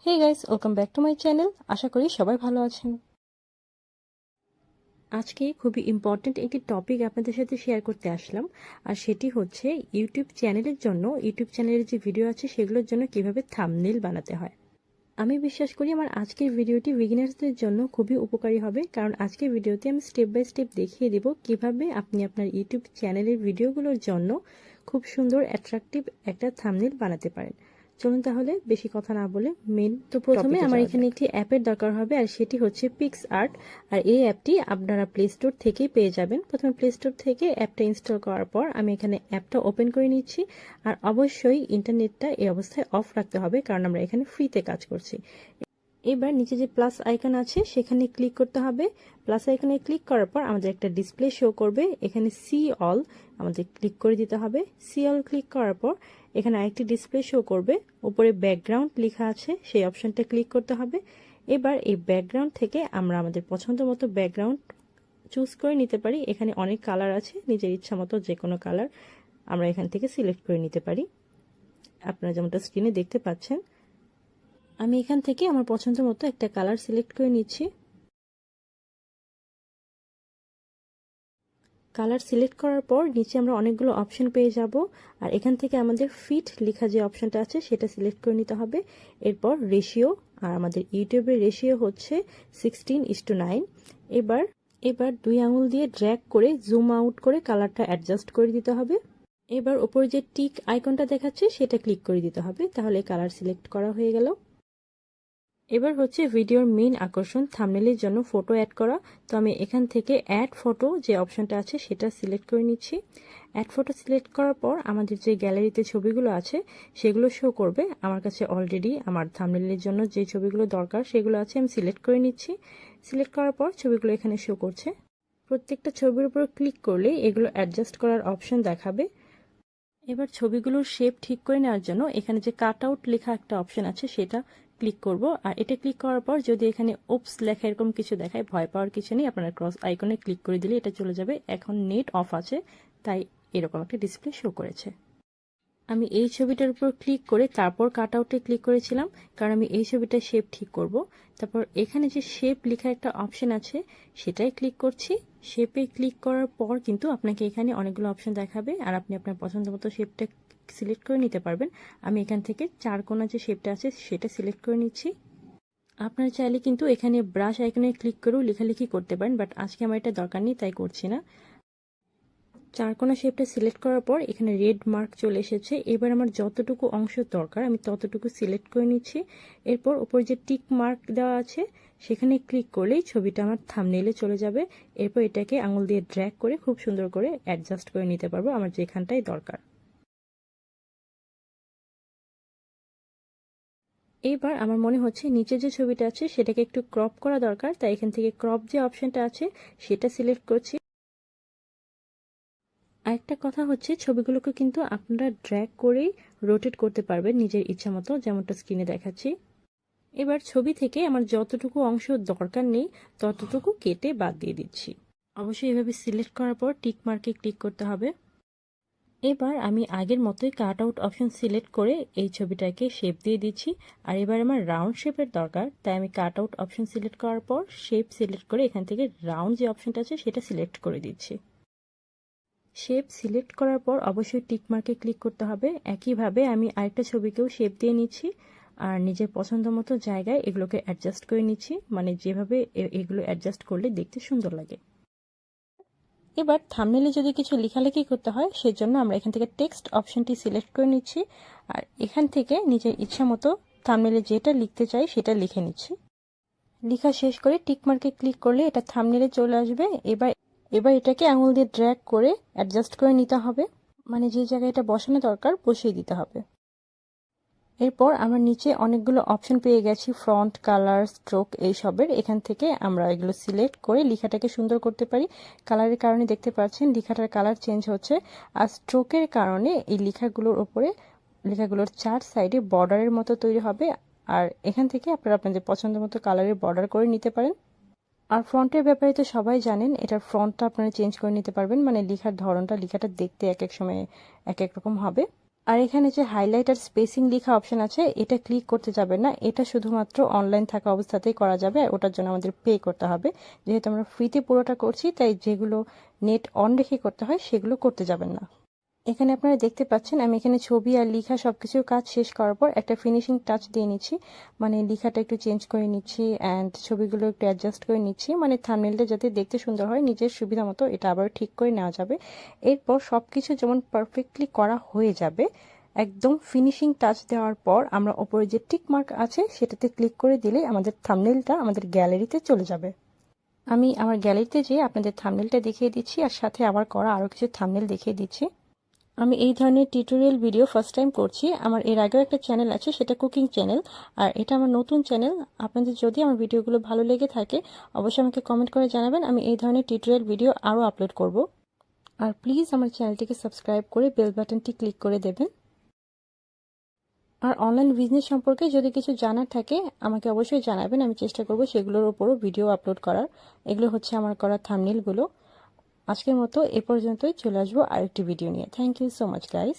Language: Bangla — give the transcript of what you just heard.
Hey guys, welcome back to my channel. আশা করি সবাই ভালো আছেন। আজকে খুবই ইম্পর্ট্যান্ট একটি টপিক আপনাদের সাথে শেয়ার করতে আসলাম, আর সেটি হচ্ছে ইউটিউব চ্যানেলের যে ভিডিও আছে সেগুলোর জন্য কিভাবে থাম্বনেইল বানাতে হয়। আমি বিশ্বাস করি আমার আজকের ভিডিওটি বিগিনার্সদের জন্য খুবই উপকারী হবে, কারণ আজকের ভিডিওতে আমি স্টেপ বাই স্টেপ দেখিয়ে দেব কিভাবে আপনি আপনার ইউটিউব চ্যানেলের ভিডিওগুলোর জন্য খুব সুন্দর অ্যাট্রাকটিভ একটা থাম্বনেইল বানাতে পারেন। চলুন তাহলে বেশি কথা না বলে প্রথমে আমার এখানে একটি অ্যাপের দরকার হবে, আর সেটি হচ্ছে পিক্সআর্ট। আর এই অ্যাপটি আপনারা প্লে স্টোর থেকেই পেয়ে যাবেন। প্রথমে প্লে স্টোর থেকে অ্যাপটা ইনস্টল করার পর আমি এখানে অ্যাপটা ওপেন করে নিচ্ছি। আর অবশ্যই ইন্টারনেটটা এই অবস্থায় অফ রাখতে হবে, কারণ আমরা এখানে ফ্রিতে কাজ করছি। এবার নিচে যে প্লাস আইকন আছে সেখানে ক্লিক করতে হবে। প্লাস আইকনে ক্লিক করার পর আমাদের একটা ডিসপ্লে শো করবে। এখানে সি অল আমাদের ক্লিক করে দিতে হবে। সি অল ক্লিক করার পর এখানে আরেকটি ডিসপ্লে শো করবে, উপরে ব্যাকগ্রাউন্ড লেখা আছে, সেই অপশনটা ক্লিক করতে হবে। এবার এই ব্যাকগ্রাউন্ড থেকে আমরা আমাদের পছন্দ মতো ব্যাকগ্রাউন্ড চুজ করে নিতে পারি। এখানে অনেক কালার আছে, নিজের ইচ্ছা মতো যে কোনো কালার আমরা এখান থেকে সিলেক্ট করে নিতে পারি। আপনারা যেমনটা স্ক্রিনে দেখতে পাচ্ছেন, আমি এখান থেকে আমার পছন্দ মতো একটা কালার সিলেক্ট করে নিচ্ছি। কালার সিলেক্ট করার পর নিচে আমরা অনেকগুলো অপশন পেয়ে যাব, আর এখান থেকে আমাদের ফিট লেখা যে অপশনটা আছে সেটা সিলেক্ট করে নিতে হবে। এরপর রেশিও, আর আমাদের ইউটিউবের রেশিও হচ্ছে 16:9। এবার 2 আঙুল দিয়ে ড্র্যাগ করে জুম আউট করে কালারটা অ্যাডজাস্ট করে দিতে হবে। এবার উপরে যে টিক আইকনটা দেখাচ্ছে সেটা ক্লিক করে দিতে হবে, তাহলে কালার সিলেক্ট করা হয়ে গেল। এবার হচ্ছে ভিডিওর মেইন আকর্ষণ, থাম্বনেইলের জন্য ফটো অ্যাড করা। তো আমি এখান থেকে অ্যাড ফটো যে অপশনটা আছে সেটা সিলেক্ট করে নিচ্ছি। অ্যাড ফটো সিলেক্ট করার পর আমাদের যে গ্যালারিতে ছবিগুলো আছে সেগুলো শো করবে। আমার কাছে অলরেডি আমার থাম্বনেইলের জন্য যে ছবিগুলো দরকার সেগুলো আছে, আমি সিলেক্ট করে নিচ্ছি। সিলেক্ট করার পর ছবিগুলো এখানে শো করছে। প্রত্যেকটা ছবির উপর ক্লিক করলে এগুলো অ্যাডজাস্ট করার অপশন দেখাবে। এবার ছবিগুলোর শেপ ঠিক করে নেওয়ার জন্য এখানে যে কাট আউট লেখা একটা অপশন আছে সেটা ক্লিক করব। আর এটা ক্লিক করার পর যদি এখানে ওপস লেখা এরকম কিছু দেখায়, ভয় পাওয়ার কিছু নেই, আপনারা ক্রস আইকনে ক্লিক করে দিলে এটা চলে যাবে। এখন নেট অফ আছে তাই এরকম একটা ডিসপ্লে শো করেছে। আমি এই ছবিটার উপর ক্লিক করে তারপর কাট আউটে ক্লিক করেছিলাম, কারণ আমি এই ছবিটার শেপ ঠিক করব। তারপর এখানে যে শেপ লেখা একটা অপশন আছে সেটাই ক্লিক করছি। শেপে ক্লিক করার পর কিন্তু আপনাকে এখানে অনেকগুলো অপশন দেখাবে, আর আপনি আপনার পছন্দ মতো শেপটা সিলেক্ট করে নিতে পারবেন। আমি এখান থেকে চারকোনা যে শেপটা আছে সেটা সিলেক্ট করে নিচ্ছি। আপনারা চাইলে কিন্তু এখানে ব্রাশ আইকনে ক্লিক করেও লেখালেখি করতে পারেন, বাট আজকে আমার এটা দরকার নেই তাই করছি না। চারকোনা শেপটা সিলেক্ট করার পর এখানে রেড মার্ক চলে এসেছে। এবার আমার যতটুকু অংশ দরকার আমি ততটুকু সিলেক্ট করে নিচ্ছি। এরপর উপর যে টিক মার্ক দেওয়া আছে সেখানে ক্লিক করলেই ছবিটা আমার থাম্বনেইলে চলে যাবে। এরপর এটাকে আঙুল দিয়ে ড্র্যাগ করে খুব সুন্দর করে অ্যাডজাস্ট করে নিতে পারবো আমার যেখানটাই দরকার। এবার আমার মনে হচ্ছে নিচে যে ছবিটা আছে সেটাকে একটু ক্রপ করা দরকার, তাই এখান থেকে ক্রপ যে অপশনটা আছে সেটা সিলেক্ট করছি। আরেকটা কথা হচ্ছে, ছবিগুলোকে কিন্তু আপনারা ড্র্যাগ করেই রোটেট করতে পারবেন নিজের ইচ্ছা মতো, যেমনটা স্ক্রিনে দেখাচ্ছি। এবার ছবি থেকে আমার যতটুকু অংশ দরকার নেই ততটুকু কেটে বাদ দিয়ে দিচ্ছি। অবশ্যই এভাবে সিলেক্ট করার পর টিক মার্কে ক্লিক করতে হবে। এবার আমি আগের মতোই কাট আউট অপশন সিলেক্ট করে এই ছবিটাকে শেপ দিয়ে দিচ্ছি। আর এবার আমার রাউন্ড শেপের দরকার, তাই আমি কাট আউট অপশন সিলেক্ট করার পর শেপ সিলেক্ট করে এখান থেকে রাউন্ড যে অপশনটা আছে সেটা সিলেক্ট করে দিচ্ছি। শেপ সিলেক্ট করার পর অবশ্যই টিক মার্কে ক্লিক করতে হবে। একইভাবে আমি আরেকটা ছবিকেও শেপ দিয়ে নিচ্ছি, আর নিজের পছন্দ মতো জায়গায় এগুলোকে অ্যাডজাস্ট করে নিচ্ছি, মানে যেভাবে এগুলো অ্যাডজাস্ট করলে দেখতে সুন্দর লাগে। এবার থাম্বনেইলে যদি কিছু লেখালেখি করতে হয় সেজন্য আমরা এখান থেকে টেক্সট অপশনটি সিলেক্ট করে নিচ্ছি, আর এখান থেকে নিজের ইচ্ছা মতো থাম্বনেইলে যেটা লিখতে চাই সেটা লিখে নিচ্ছি। লেখা শেষ করে টিক মার্কে ক্লিক করলে এটা থাম্বনেইলে চলে আসবে। এবার এটাকে আঙুল দিয়ে ড্র্যাগ করে অ্যাডজাস্ট করে নিতে হবে, মানে যে জায়গায় এটা বসানো দরকার বসিয়ে দিতে হবে। এরপর আমরা নিচে অনেকগুলো অপশন পেয়ে গেছি, ফন্ট, কালার, স্ট্রোক এইসবের। এখান থেকে আমরা এগুলো সিলেক্ট করে লেখাটাকে সুন্দর করতে পারি। কালারের কারণে দেখতে পাচ্ছেন লেখাটার কালার চেঞ্জ হচ্ছে, আর স্ট্রোকের কারণে এই লেখাগুলোর চার সাইডে বর্ডারের মতো তৈরি হবে। আর এখান থেকে আপনারা আপনাদের পছন্দ মতো কালারের বর্ডার করে নিতে পারেন। আর ফন্টের ব্যাপারে তো সবাই জানেন, এটার ফন্টটা আপনারা চেঞ্জ করে নিতে পারবেন, মানে লেখার ধরনটা, লেখাটা দেখতে এক এক সময় এক এক রকম হবে। আর এখানে যে হাইলাইট আর স্পেসিং লেখা অপশন আছে এটা ক্লিক করতে যাবে না, এটা শুধুমাত্র অনলাইন থাকা অবস্থাতেই করা যাবে, আর ওটার জন্য আমাদের পে করতে হবে। যেহেতু আমরা ফ্রিতে পুরোটা করছি তাই যেগুলো নেট অন রেখে করতে হয় সেগুলো করতে যাবেন না। এখানে আপনারা দেখতে পাচ্ছেন আমি এখানে ছবি আর লেখা সবকিছু কাজ শেষ করার পর একটা ফিনিশিং টাচ দিয়ে নিচ্ছি, মানে লেখাটা একটু চেঞ্জ করে নিচ্ছি অ্যান্ড ছবিগুলো একটু অ্যাডজাস্ট করে নিচ্ছি, মানে থাম্বনেলটা যাতে দেখতে সুন্দর হয় নিজের সুবিধা মতো এটা আবার ঠিক করে নেওয়া যাবে। এরপর সবকিছু যেমন পারফেক্টলি করা হয়ে যাবে, একদম ফিনিশিং টাচ দেওয়ার পর আমরা ওপরে যে টিক মার্ক আছে সেটাতে ক্লিক করে দিলে আমাদের থাম্বনেলটা আমাদের গ্যালারিতে চলে যাবে। আমি আমার গ্যালারিতে যেয়ে আপনাদের থাম্বনেলটা দেখিয়ে দিচ্ছি আর সাথে আবার করা আরও কিছু থাম্বনেল দেখিয়ে দিচ্ছি। আমি এই ধরনের টিউটোরিয়াল ভিডিও ফার্স্ট টাইম করছি, আমার এর আগেও একটা চ্যানেল আছে সেটা কুকিং চ্যানেল, আর এটা আমার নতুন চ্যানেল। আপনাদের যদি আমার ভিডিওগুলো ভালো লেগে থাকে অবশ্যই আমাকে কমেন্ট করে জানাবেন, আমি এই ধরনের টিউটোরিয়াল ভিডিও আরও আপলোড করব। আর প্লিজ আমার চ্যানেলটিকে সাবস্ক্রাইব করে বেল বাটনটি ক্লিক করে দেবেন। আর অনলাইন বিজনেস সম্পর্কে যদি কিছু জানার থাকে আমাকে অবশ্যই জানাবেন, আমি চেষ্টা করব সেগুলোর উপরও ভিডিও আপলোড করার। এগুলো হচ্ছে আমার করা থাম্বনেলগুলো। আজকের মতো এ পর্যন্তই, চলে আসবো আরেকটি ভিডিও নিয়ে। Thank you so much guys.